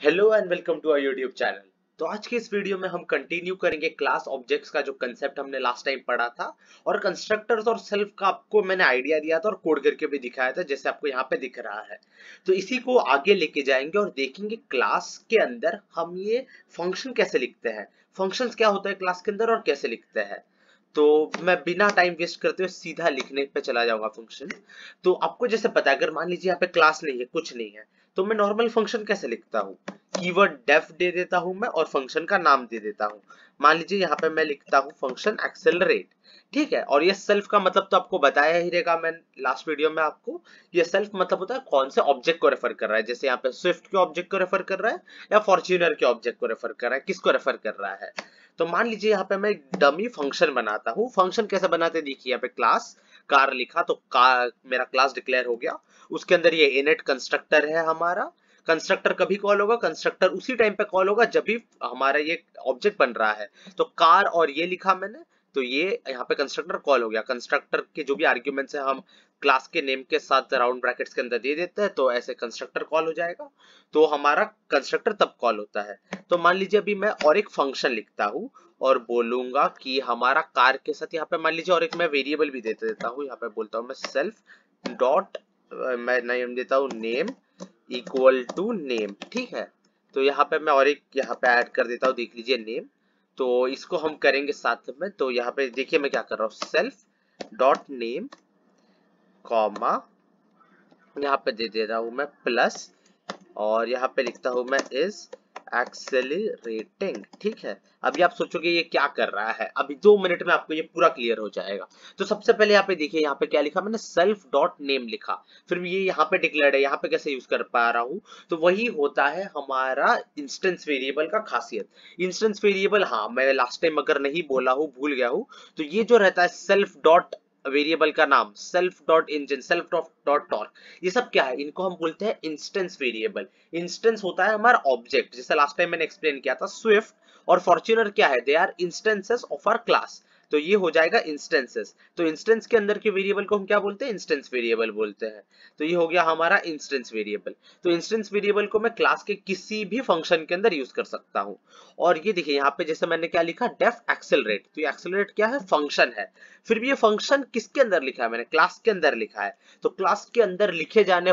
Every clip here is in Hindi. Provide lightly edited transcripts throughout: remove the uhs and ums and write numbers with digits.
Hello and welcome to our YouTube channel. तो आज के इस वीडियो में हम कंटिन्यू करेंगे क्लास ऑब्जेक्ट्स का जो कंसेप्ट हमने लास्ट टाइम पढ़ा था, और कंस्ट्रक्टर्स और सेल्फ का आपको मैंने आइडिया दिया था और कोड करके भी दिखाया था, जैसे आपको यहाँ पे दिख रहा है। तो इसी को आगे लेके जाएंगे और देखेंगे क्लास के अंदर हम ये फंक्शन कैसे लिखते हैं, फंक्शंस क्या होता है क्लास के अंदर और कैसे लिखते हैं। तो मैं बिना टाइम वेस्ट करते हुए सीधा लिखने पे चला जाऊंगा फंक्शन। तो आपको जैसे पता है, अगर मान लीजिए यहाँ पे क्लास नहीं है, कुछ नहीं है, तो मैं नॉर्मल फंक्शन कैसे लिखता हूँ, कीवर्ड डेफ दे देता हूं मैं और फंक्शन का नाम दे देता हूं। मान लीजिए यहाँ पे मैं लिखता हूं फंक्शन एक्सेलरेट, ठीक है। और ये सेल्फ का मतलब तो आपको बताया ही रहेगा मैं लास्ट वीडियो में आपको। ये सेल्फ मतलब होता है कौन से ऑब्जेक्ट को रेफर कर रहा है, जैसे यहाँ पे स्विफ्ट के ऑब्जेक्ट को रेफर कर रहा है या फॉर्च्यूनर के ऑब्जेक्ट को रेफर कर रहा है, किसको रेफर कर रहा है। तो मान लीजिए यहाँ पे मैं डमी फंक्शन बनाता हूँ। फंक्शन कैसे बनाते हैं, देखिए यहाँ पे क्लास कार लिखा तो कार मेरा क्लास डिक्लेयर हो गया। उसके अंदर ये इनिट कंस्ट्रक्टर है हमारा। कंस्ट्रक्टर कभी कॉल होगा, कंस्ट्रक्टर उसी टाइम पे कॉल होगा जब भी हमारा ये ऑब्जेक्ट बन रहा है। तो कार और ये लिखा मैंने, तो ये यहाँ पे कंस्ट्रक्टर कॉल हो गया। कंस्ट्रक्टर के जो भी आर्ग्यूमेंट्स है हम क्लास के नेम के साथ राउंड ब्रैकेट्स के अंदर दे देते हैं, तो ऐसे कंस्ट्रक्टर कॉल हो जाएगा। तो हमारा कंस्ट्रक्टर तब कॉल होता है। तो मान लीजिए अभी मैं और एक फंक्शन लिखता हूँ और बोलूंगा कि हमारा कार के साथ यहाँ पे मान लीजिए और एक मैं वेरिएबल भी दे देता हूँ। यहाँ पे बोलता हूँ मैं सेल्फ डॉट, मैं नाम देता हूँ नेम इक्वल टू नेम, ठीक है। तो यहाँ पे मैं और एक यहाँ पे ऐड कर देता हूँ, देख लीजिए नेम। तो इसको हम करेंगे साथ में। तो यहाँ पे देखिए मैं क्या कर रहा हूँ, सेल्फ डॉट नेम कॉमा, यहाँ पे दे दे रहा हूँ मैं प्लस, और यहाँ पे लिखता हूँ मैं इज एक्सेलरेटिंग, ठीक है। अभी आप सोचोगे ये क्या कर रहा है, अभी 2 मिनट में आपको ये पूरा क्लियर हो जाएगा। तो सबसे पहले यहाँ पे देखिए, यहाँ पे क्या लिखा मैंने, सेल्फ डॉट नेम लिखा। फिर ये यहाँ पे डिक्लेयर्ड है, यहाँ पे कैसे यूज कर पा रहा हूँ, तो वही होता है हमारा इंस्टेंस वेरिएबल का खासियत। इंस्टेंस वेरिएबल, हाँ मैं लास्ट टाइम अगर नहीं बोला हूँ, भूल गया हूँ, तो ये जो रहता है सेल्फ डॉट वेरिएबल का नाम, self dot engine, self dot torque, ये सब क्या है, इनको हम बोलते हैं इंस्टेंस वेरिएबल। इंस्टेंस होता है हमारा ऑब्जेक्ट, जैसे लास्ट टाइम मैंने एक्सप्लेन किया था। स्विफ्ट और फॉर्च्यूनर क्या है, they are instances of our class. तो ये हो जाएगा इंस्टेंसेस। तो इंस्टेंस के अंदर के वेरिएबल को हम क्या बोलते हैं, इंस्टेंस वेरिएबल बोलते हैं। तो ये हो गया हमारा इंस्टेंस वेरिएबल। तो इंस्टेंस वेरिएबल को मैं क्लास के किसी भी फंक्शन के अंदर यूज कर सकता हूँ। और ये देखिए यहाँ पे जैसे मैंने क्या लिखा, डेफ एक्सेलरेट। तो ये एक्सेलरेट क्या है, फंक्शन है। फिर भी ये फंक्शन किसके अंदर लिखा है, मैंने क्लास के अंदर लिखा है। तो क्लास के अंदर लिखे जाने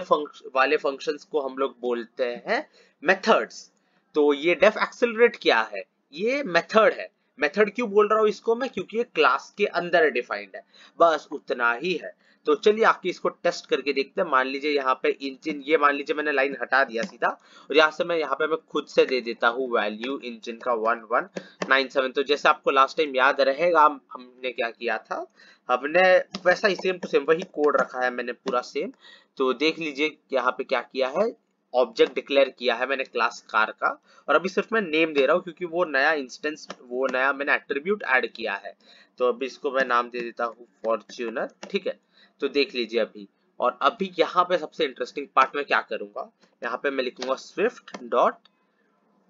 वाले फंक्शंस को हम लोग बोलते हैं मेथड्स। तो ये डेफ एक्सेलरेट क्या है, ये मेथड है। मेथड क्यों बोल रहा हूं इसको मैं, क्योंकि ये क्लास के अंदर डिफाइंड है, बस उतना ही है। तो चलिए आके इसको टेस्ट करके देखते हैं। मान लीजिए यहाँ पे इंजन, ये मान लीजिए मैंने लाइन हटा दिया सीधा, और यहाँ से मैं यहाँ पे मैं खुद से दे देता हूँ वैल्यू इंजन का 1197। तो जैसे आपको लास्ट टाइम याद रहेगा हमने क्या किया था, हमने वैसा ही सेम टू सेम वही कोड रखा है मैंने पूरा सेम। तो देख लीजिए यहाँ पे क्या किया है, ऑब्जेक्ट डिक्लेयर किया है मैंने क्लास कार का, और अभी सिर्फ मैं नेम दे रहा हूँ क्योंकि वो नया इंस्टेंस, वो नया मैंने एट्रीब्यूट ऐड किया है। तो अभी इसको मैं नाम दे देता हूँ फॉर्च्यूनर, ठीक है। तो देख लीजिए अभी, और अभी यहाँ पे सबसे इंटरेस्टिंग पार्ट में क्या करूंगा, यहाँ पे मैं लिखूंगा स्विफ्ट डॉट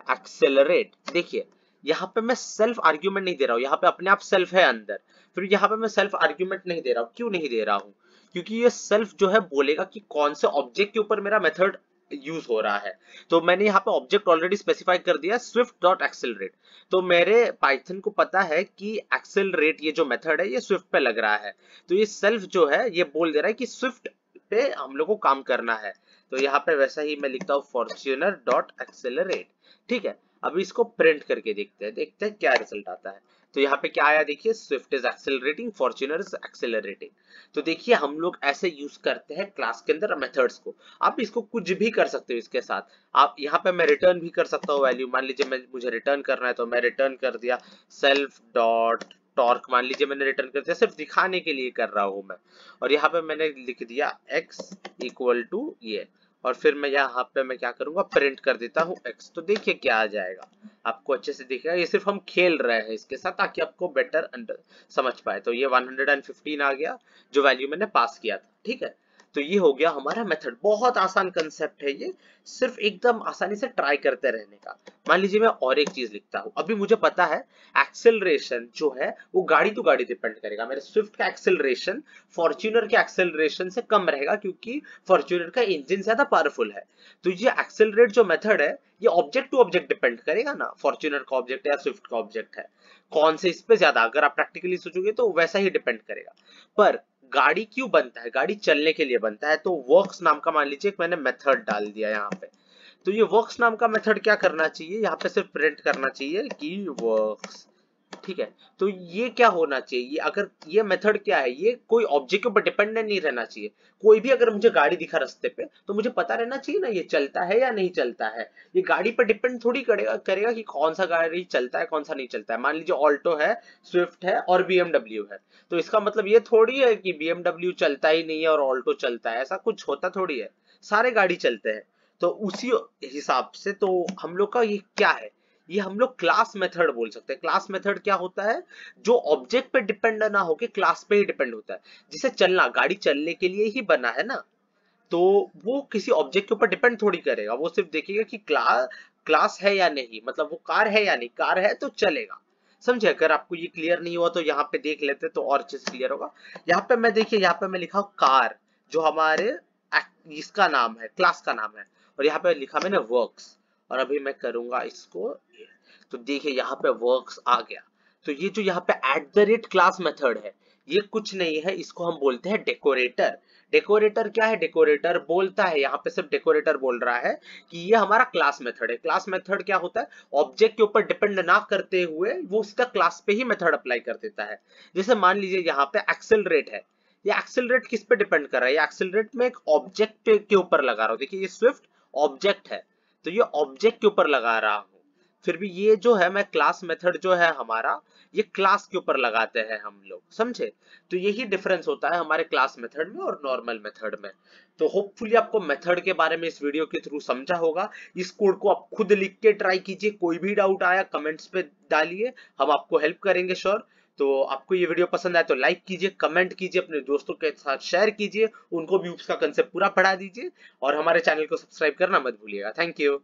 एक्सेलरेट। देखिए यहाँ पे मैं सेल्फ आर्ग्यूमेंट नहीं दे रहा हूँ, यहाँ पे अपने आप सेल्फ है अंदर। फिर यहाँ पे मैं सेल्फ आर्ग्यूमेंट नहीं दे रहा हूँ, क्यों नहीं दे रहा हूँ, क्योंकि ये सेल्फ जो है बोलेगा कि कौन से ऑब्जेक्ट के ऊपर मेरा मेथड यूज हो रहा है। तो मैंने यहाँ पे ऑब्जेक्ट ऑलरेडी स्पेसिफाई कर दिया, स्विफ्ट डॉट एक्सेलरेट। तो मेरे पाइथन को पता है कि एक्सेलरेट ये जो मेथड है ये स्विफ्ट पे लग रहा है। तो ये सेल्फ जो है ये बोल दे रहा है कि स्विफ्ट पे हम लोग को काम करना है। तो यहाँ पे वैसा ही मैं लिखता हूँ फॉर्च्यूनर डॉट एक्सेलरेट, ठीक है। अभी इसको प्रिंट करके देखते हैं क्या रिजल्ट आता है। तो यहाँ पे क्या आया, देखिए Swift is accelerating, Fortuner is accelerating. तो देखिए हम लोग ऐसे यूज करते हैं क्लास के अंदर मेथड्स को। आप इसको कुछ भी कर सकते हो इसके साथ। आप यहाँ पे मैं रिटर्न भी कर सकता हूँ वैल्यू, मान लीजिए मुझे रिटर्न करना है तो मैं रिटर्न कर दिया सेल्फ डॉट टॉर्क, मान लीजिए मैंने रिटर्न कर दिया, सिर्फ दिखाने के लिए कर रहा हूँ मैं। और यहाँ पे मैंने लिख दिया x इक्वल टू ये, और फिर मैं यहाँ पे मैं क्या करूंगा, प्रिंट कर देता हूँ x। तो देखिए क्या आ जाएगा, आपको अच्छे से दिखेगा। ये सिर्फ हम खेल रहे हैं इसके साथ ताकि आपको बेटर समझ पाए। तो ये 115 आ गया जो वैल्यू मैंने पास किया था, ठीक है। तो ये हो गया हमारा मेथड। बहुत आसान कंसेप्ट है ये, सिर्फ एकदम आसानी से ट्राई करते रहने का। मान लीजिए मैं और एक चीज लिखता हूं। अभी मुझे पता है एक्सेलरेशन जो है वो गाड़ी टू गाड़ी डिपेंड करेगा। मेरे स्विफ्ट का एक्सेलरेशन फॉर्च्यूनर के एक्सेलरेशन से कम रहेगा, क्योंकि फॉर्च्यूनर का इंजन ज्यादा पावरफुल है। तो ये एक्सेलरेट जो मेथड है ये ऑब्जेक्ट टू ऑब्जेक्ट डिपेंड करेगा ना, फॉर्च्यूनर का ऑब्जेक्ट है या स्विफ्ट का ऑब्जेक्ट है, कौन से इस पे ज्यादा, अगर आप प्रैक्टिकली सोचोगे तो वैसा ही डिपेंड करेगा। पर गाड़ी क्यों बनता है? गाड़ी चलने के लिए बनता है। तो वर्क्स नाम का मान लीजिए मैंने मेथड डाल दिया यहाँ पे। तो ये वर्क्स नाम का मेथड क्या करना चाहिए, यहाँ पे सिर्फ प्रिंट करना चाहिए कि वर्क्स। ठीक है, तो ये क्या होना चाहिए, ये अगर ये मेथड क्या है, ये कोई ऑब्जेक्ट के ऊपर डिपेंडेंट नहीं रहना चाहिए। कोई भी अगर मुझे गाड़ी दिखा रास्ते पे तो मुझे पता रहना चाहिए ना ये चलता है या नहीं चलता है। ये गाड़ी पर डिपेंड थोड़ी करेगा कि कौन सा गाड़ी चलता है कौन सा नहीं चलता है। मान लीजिए ऑल्टो है, स्विफ्ट है और बीएमडब्ल्यू है, तो इसका मतलब ये थोड़ी है कि बीएमडब्ल्यू चलता ही नहीं है और ऑल्टो चलता है, ऐसा कुछ होता थोड़ी है। सारे गाड़ी चलते हैं। तो उसी हिसाब से तो हम लोग का ये क्या है, ये हम लोग क्लास मेथड बोल सकते हैं। क्लास मेथड क्या होता है, जो ऑब्जेक्ट पे डिपेंड ना होके क्लास पे ही डिपेंड होता है। जैसे चलना, गाड़ी चलने के लिए ही बना है ना, तो वो किसी ऑब्जेक्ट के ऊपर डिपेंड थोड़ी करेगा। वो सिर्फ देखेगा कि क्लास है या नहीं, मतलब वो कार है या नहीं, कार है तो चलेगा। समझे? अगर आपको ये क्लियर नहीं हुआ तो यहाँ पे देख लेते तो और चीज क्लियर होगा। यहाँ पे मैं देखिए, यहाँ पे मैं लिखा हूँ कार, जो हमारे इसका नाम है, क्लास का नाम है, और यहाँ पे लिखा मैंने वर्क्स। और अभी मैं करूंगा इसको, तो देखिए यहाँ पे वर्क्स आ गया। तो ये जो यहाँ पे @क्लास मेथड है, ये कुछ नहीं है, इसको हम बोलते हैं डेकोरेटर। डेकोरेटर क्या है, डेकोरेटर बोलता है, यहाँ पे सिर्फ डेकोरेटर बोल रहा है कि ये हमारा क्लास मेथड है। क्लास मेथड क्या होता है, ऑब्जेक्ट के ऊपर डिपेंड ना करते हुए वो सीधा क्लास पे ही मेथड अप्लाई कर देता है। जैसे मान लीजिए यहाँ पे एक्सेलरेट है, ये एक्सेलरेट किस पे डिपेंड कर रहा है, ये एक्सेलरेट में एक ऑब्जेक्ट के ऊपर लगा रहा हूँ। देखिए ये स्विफ्ट ऑब्जेक्ट है, तो ये ऑब्जेक्ट के ऊपर लगा रहा हूँ। फिर भी ये जो है मैं क्लास मेथड जो है हमारा, ये क्लास के ऊपर लगाते हैं हम लोग, समझे? तो यही डिफरेंस होता है हमारे क्लास मेथड में और नॉर्मल मेथड में। तो होपफुली आपको मेथड के बारे में इस वीडियो के थ्रू समझा होगा। इस कोड को आप खुद लिख के ट्राई कीजिए, कोई भी डाउट आया कमेंट्स पे डालिए, हम आपको हेल्प करेंगे श्योर। तो आपको ये वीडियो पसंद आए तो लाइक कीजिए, कमेंट कीजिए, अपने दोस्तों के साथ शेयर कीजिए, उनको भी उसका कंसेप्ट पूरा पढ़ा दीजिए, और हमारे चैनल को सब्सक्राइब करना मत भूलिएगा। Thank you.